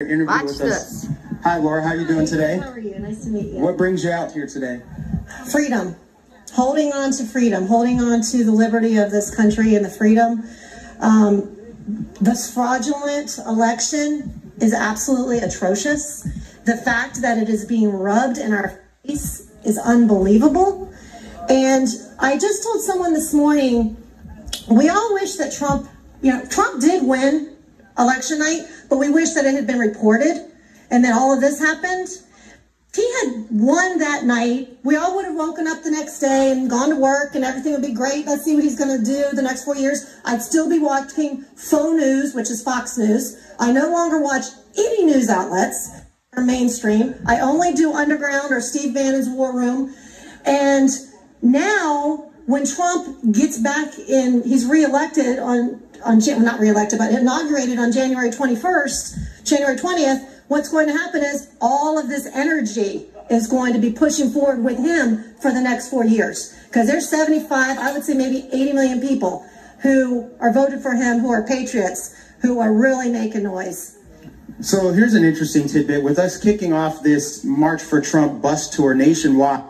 Interview Watch with this. us. Hi, Laura. How are you doing today? How are you? Nice to meet you. What brings you out here today? Freedom. Holding on to freedom. Holding on to the liberty of this country and the freedom. This fraudulent election is absolutely atrocious. The fact that it is being rubbed in our face is unbelievable. And I just told someone this morning, we all wish that Trump did win election night, but we wish that it had been reported and that all of this happened. If he had won that night, we all would have woken up the next day and gone to work and everything would be great. Let's see what he's going to do the next 4 years. I'd still be watching faux news, which is Fox News. I no longer watch any news outlets or mainstream. I only do Underground or Steve Bannon's War Room. And now when Trump gets back in, he's reelected not reelected, but inaugurated on January 21st, January 20th, what's going to happen is all of this energy is going to be pushing forward with him for the next 4 years. Because there's 75, I would say maybe 80 million people who are voted for him, who are patriots, who are really making noise. So here's an interesting tidbit. With us kicking off this March for Trump bus tour nationwide,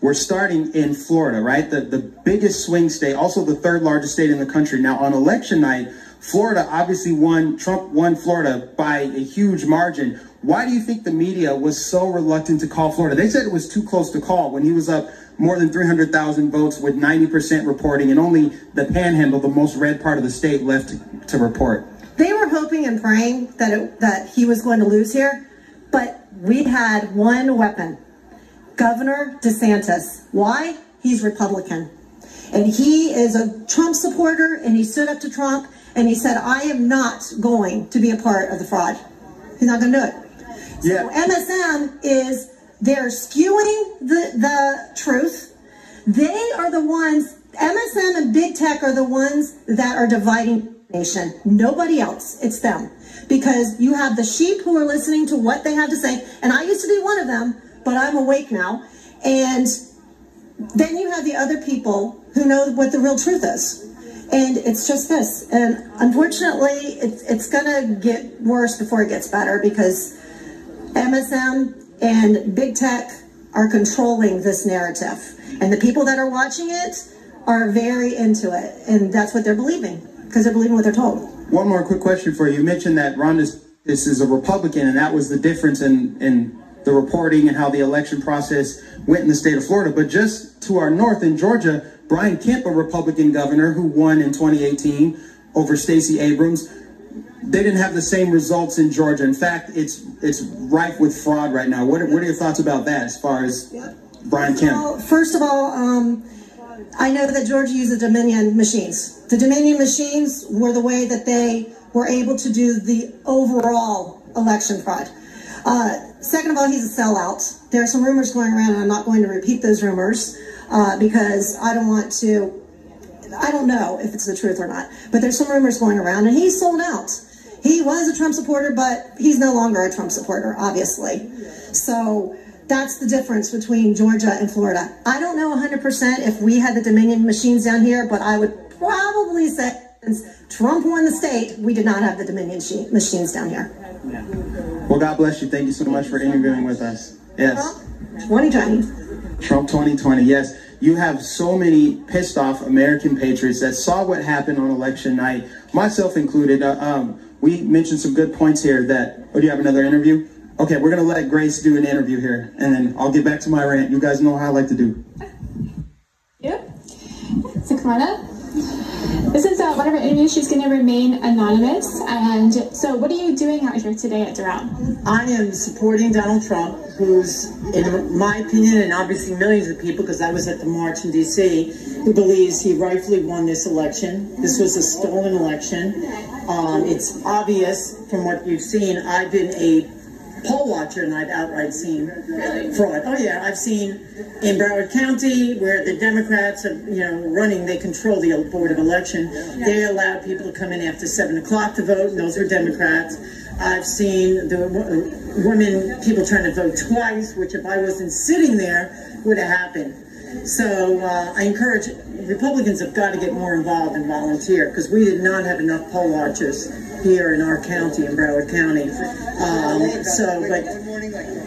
we're starting in Florida, right? The biggest swing state, also the third largest state in the country. Now, on election night, Florida obviously won. Trump won Florida by a huge margin. Why do you think the media was so reluctant to call Florida? They said it was too close to call when he was up more than 300,000 votes with 90% reporting and only the Panhandle, the most red part of the state, left to report. They were hoping and praying that he was going to lose here, but we had one weapon. Governor DeSantis. Why? He's Republican. And he is a Trump supporter, and he stood up to Trump, and he said, I am not going to be a part of the fraud. He's not going to do it. Yeah. So MSM they're skewing the truth. They are the ones, MSM and big tech are the ones that are dividing the nation. Nobody else. It's them. Because you have the sheep who are listening to what they have to say, and I used to be one of them, but I'm awake now. And then you have the other people who know what the real truth is. And it's just this. And unfortunately, it's going to get worse before it gets better because MSM and big tech are controlling this narrative. And the people that are watching it are very into it. And that's what they're believing because they're believing what they're told. One more quick question for you. You mentioned that Ron DeSantis is a Republican, and that was the difference in the reporting and how the election process went in the state of Florida. But just to our north in Georgia, Brian Kemp, a Republican governor who won in 2018 over Stacey Abrams, they didn't have the same results in Georgia. In fact, it's rife with fraud right now. What are your thoughts about that as far as Brian Kemp? Well, first of all, I know that Georgia uses Dominion machines. The Dominion machines were the way that they were able to do the overall election fraud. Second of all, he's a sellout. There are some rumors going around, and I'm not going to repeat those rumors because I don't know if it's the truth or not. But there's some rumors going around, and he's sold out. He was a Trump supporter, but he's no longer a Trump supporter, obviously. So that's the difference between Georgia and Florida. I don't know 100% if we had the Dominion machines down here, but I would probably say since Trump won the state, we did not have the Dominion machines down here. Yeah. Well, God bless you. Thank you so much for interviewing with us. Yes. Trump 2020. Trump 2020. Yes. You have so many pissed off American patriots that saw what happened on election night, myself included. We mentioned some good points here that, do you have another interview? Okay, we're going to let Grace do an interview here, and then I'll get back to my rant. You guys know how I like to do. Yep. So come on up. This is one of our interviews. She's going to remain anonymous. And so what are you doing out here today at Doral? I am supporting Donald Trump, who's, in my opinion, and obviously millions of people, because I was at the march in D.C., who believes he rightfully won this election. This was a stolen election. It's obvious from what you've seen. I've been a poll watcher, and I've outright seen fraud. Oh yeah, I've seen in Broward County where the Democrats are, running. They control the Board of Election. They allow people to come in after 7 o'clock to vote, and those are Democrats. I've seen the people trying to vote twice, which if I wasn't sitting there would have happened. So I encourage Republicans have got to get more involved and volunteer, because we did not have enough poll watchers here in our county, in Broward County. But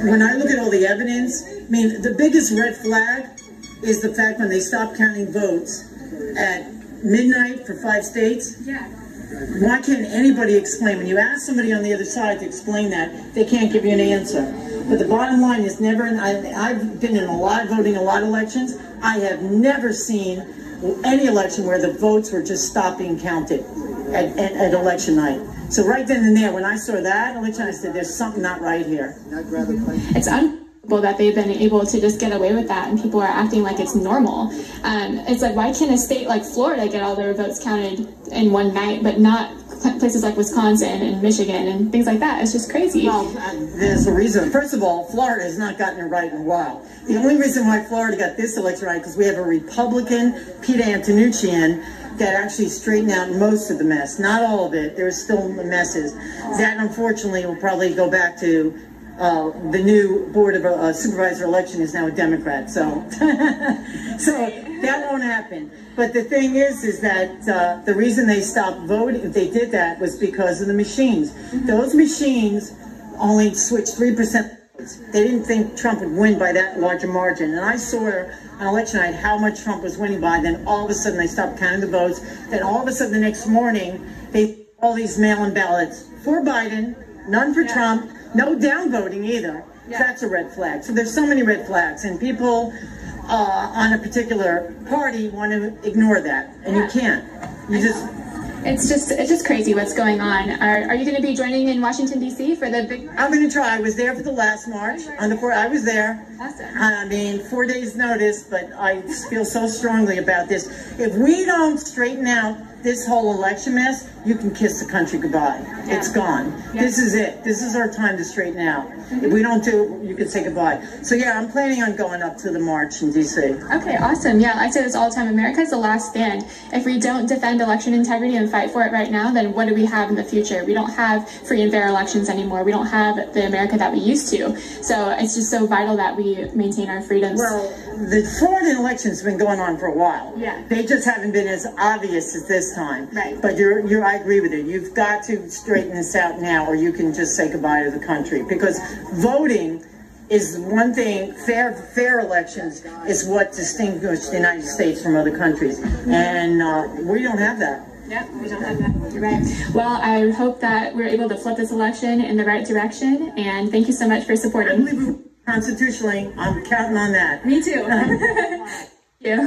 when I look at all the evidence, I mean, the biggest red flag is the fact when they stopped counting votes at midnight for 5 states. Yeah. Why can't anybody explain? When you ask somebody on the other side to explain that, they can't give you an answer. But the bottom line is never, I've been in a lot of voting, a lot of elections. I have never seen any election where the votes were just stopped being counted at election night. So right then and there, when I saw that election, I said, there's something not right here. It's unbelievable that they've been able to just get away with that, and people are acting like it's normal. It's like, why can't a state like Florida get all their votes counted in one night, but not places like Wisconsin and Michigan and things like that? It's just crazy. Well, there's a reason. First of all, Florida has not gotten it right in a while. The only reason why Florida got this election right, because we have a Republican, Pete Antonuccian, that actually straightened out most of the mess. Not all of it. There's still messes. That, unfortunately, will probably go back to the new Board of Supervisor election is now a Democrat. So, so that won't happen. But the thing is that the reason they stopped voting, if they did that, was because of the machines. Those machines only switched 3%. They didn't think Trump would win by that large a margin. And I saw on election night how much Trump was winning by. Then all of a sudden they stopped counting the votes. Then all of a sudden the next morning, they all these mail-in ballots for Biden, none for Trump, no downvoting either. That's a red flag. So there's so many red flags, and people on a particular party want to ignore that, and you can't. You just... It's just crazy what's going on. Are you going to be joining in Washington, D.C. for the big... I'm going to try. I was there for the last march. On the 4th, I was there. Awesome. I mean, 4 days notice, but I feel so strongly about this. If we don't straighten out this whole election mess, you can kiss the country goodbye. Yeah. It's gone. Yeah. This is it. This is our time to straighten out. If we don't do it, you can say goodbye. So yeah, I'm planning on going up to the march in D.C. Okay, awesome. Yeah, I say this all the time. America is the last stand. If we don't defend election integrity and fight for it right now, then what do we have in the future? We don't have free and fair elections anymore. We don't have the America that we used to. So it's just so vital that we maintain our freedoms. Well, the fraud in elections have been going on for a while. Yeah. They just haven't been as obvious as this time. Right. But I agree with you. You've got to straighten this out now, or you can just say goodbye to the country. Because voting is one thing. Fair elections is what distinguishes the United States from other countries, and we don't have that. Yeah, we don't have that. You're right. Well, I hope that we're able to flip this election in the right direction, and thank you so much for supporting. I believe constitutionally, I'm counting on that. Me too. Thank you.